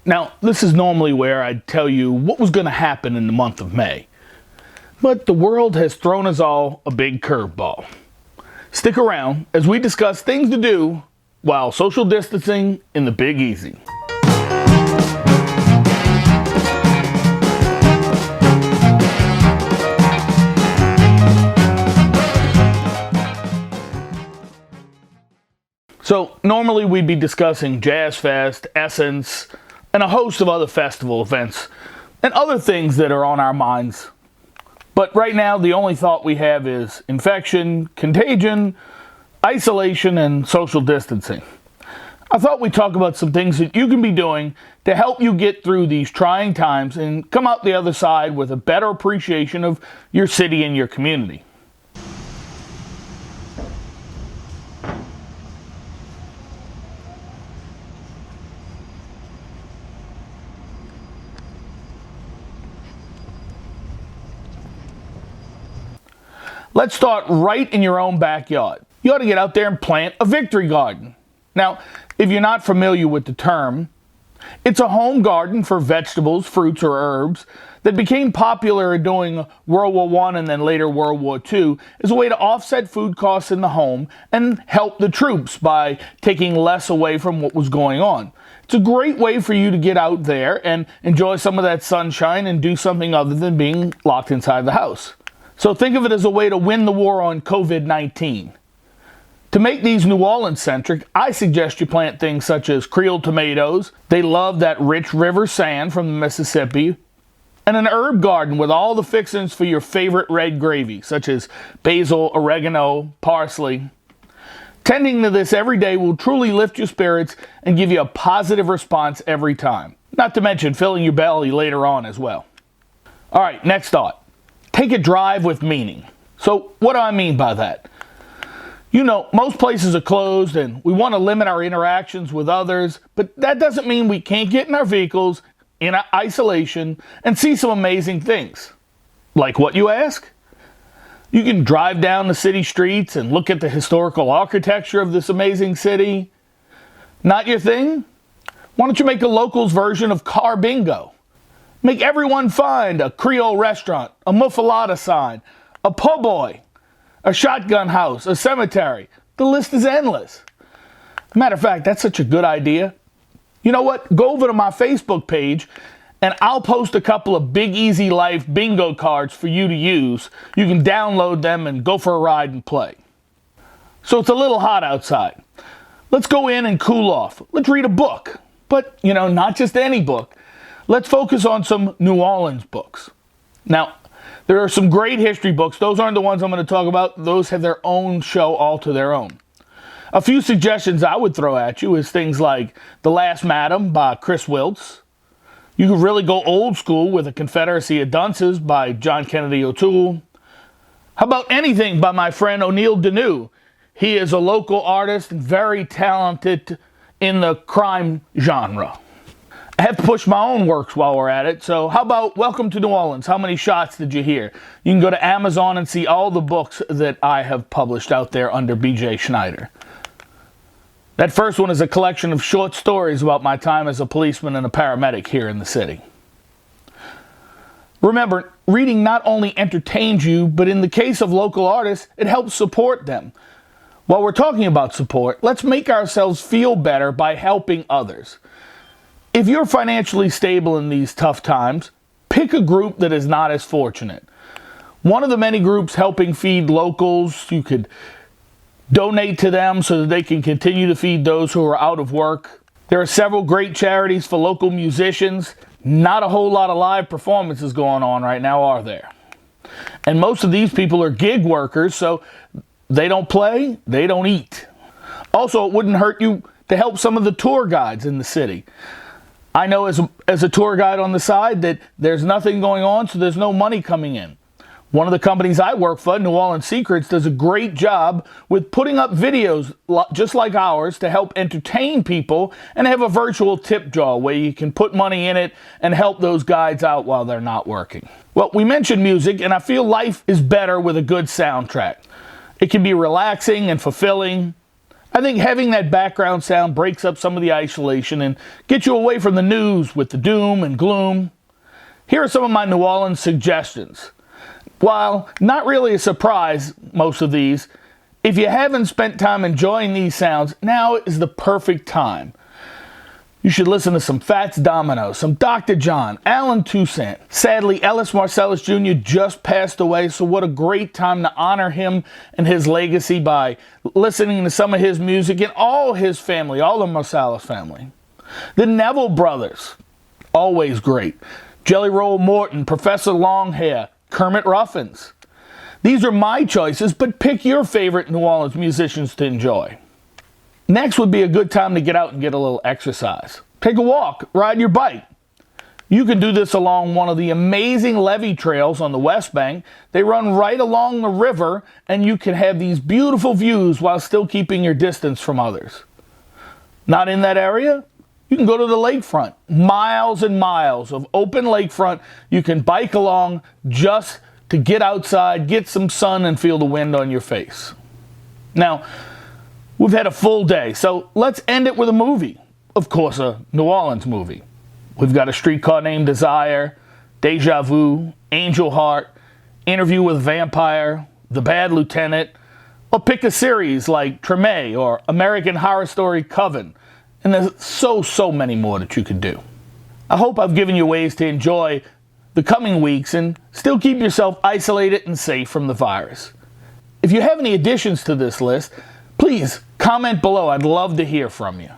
Now, this is normally where I'd tell you what was going to happen in the month of May. But the world has thrown us all a big curveball. Stick around as we discuss things to do while social distancing in the Big Easy. So, normally we'd be discussing Jazz Fest, Essence, and a host of other festival events, and other things that are on our minds. But right now, the only thought we have is infection, contagion, isolation, and social distancing. I thought we'd talk about some things that you can be doing to help you get through these trying times and come out the other side with a better appreciation of your city and your community. Let's start right in your own backyard. You ought to get out there and plant a victory garden. Now, if you're not familiar with the term, it's a home garden for vegetables, fruits, or herbs that became popular during World War I and then later World War II as a way to offset food costs in the home and help the troops by taking less away from what was going on. It's a great way for you to get out there and enjoy some of that sunshine and do something other than being locked inside the house. So think of it as a way to win the war on COVID-19. To make these New Orleans-centric, I suggest you plant things such as Creole tomatoes. They love that rich river sand from the Mississippi. And an herb garden with all the fixings for your favorite red gravy, such as basil, oregano, parsley. Tending to this every day will truly lift your spirits and give you a positive response every time. Not to mention filling your belly later on as well. All right, next thought. Take a drive with meaning. So what do I mean by that? You know, most places are closed and we want to limit our interactions with others, but that doesn't mean we can't get in our vehicles in isolation and see some amazing things. Like what, you ask? You can drive down the city streets and look at the historical architecture of this amazing city. Not your thing? Why don't you make a locals version of car bingo? Make everyone find a Creole restaurant, a muffaletta sign, a po' boy, a shotgun house, a cemetery. The list is endless. Matter of fact, that's such a good idea. You know what? Go over to my Facebook page and I'll post a couple of Big Easy Life bingo cards for you to use. You can download them and go for a ride and play. So it's a little hot outside. Let's go in and cool off. Let's read a book. But, you know, not just any book. Let's focus on some New Orleans books. Now, there are some great history books. Those aren't the ones I'm going to talk about. Those have their own show all to their own. A few suggestions I would throw at you is things like The Last Madam by Chris Wiltz. You could really go old school with A Confederacy of Dunces by John Kennedy O'Toole. How about Anything by my friend O'Neil Deneau? He is a local artist and very talented in the crime genre. I have to push my own works while we're at it, so how about Welcome to New Orleans? How many shots did you hear? You can go to Amazon and see all the books that I have published out there under B.J. Schneider. That first one is a collection of short stories about my time as a policeman and a paramedic here in the city. Remember, reading not only entertains you, but in the case of local artists, it helps support them. While we're talking about support, let's make ourselves feel better by helping others. If you're financially stable in these tough times, pick a group that is not as fortunate. One of the many groups helping feed locals, you could donate to them so that they can continue to feed those who are out of work. There are several great charities for local musicians. Not a whole lot of live performances going on right now, are there? And most of these people are gig workers, so they don't play, they don't eat. Also, it wouldn't hurt you to help some of the tour guides in the city. I know as a tour guide on the side that there's nothing going on, so there's no money coming in. One of the companies I work for, New Orleans Secrets, does a great job with putting up videos just like ours to help entertain people and have a virtual tip jar where you can put money in it and help those guides out while they're not working. Well, we mentioned music, and I feel life is better with a good soundtrack. It can be relaxing and fulfilling. I think having that background sound breaks up some of the isolation and gets you away from the news with the doom and gloom. Here are some of my New Orleans suggestions. While not really a surprise, most of these, if you haven't spent time enjoying these sounds, now is the perfect time. You should listen to some Fats Domino, some Dr. John, Alan Toussaint. Sadly, Ellis Marsalis Jr. just passed away, so what a great time to honor him and his legacy by listening to some of his music and all his family, all the Marsalis family. The Neville Brothers, always great. Jelly Roll Morton, Professor Longhair, Kermit Ruffins. These are my choices, but pick your favorite New Orleans musicians to enjoy. Next would be a good time to get out and get a little exercise. Take a walk, ride your bike. You can do this along one of the amazing levee trails on the West Bank. They run right along the river, and you can have these beautiful views while still keeping your distance from others. Not in that area? You can go to the lakefront. Miles and miles of open lakefront. You can bike along just to get outside, get some sun, and feel the wind on your face. Now, we've had a full day, so let's end it with a movie. Of course, a New Orleans movie. We've got A Streetcar Named Desire, Deja Vu, Angel Heart, Interview with a Vampire, The Bad Lieutenant, or pick a series like Treme or American Horror Story Coven. And there's so many more that you could do. I hope I've given you ways to enjoy the coming weeks and still keep yourself isolated and safe from the virus. If you have any additions to this list, please comment below. I'd love to hear from you.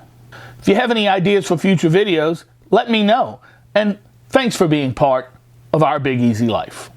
If you have any ideas for future videos, let me know. And thanks for being part of our Big Easy Life.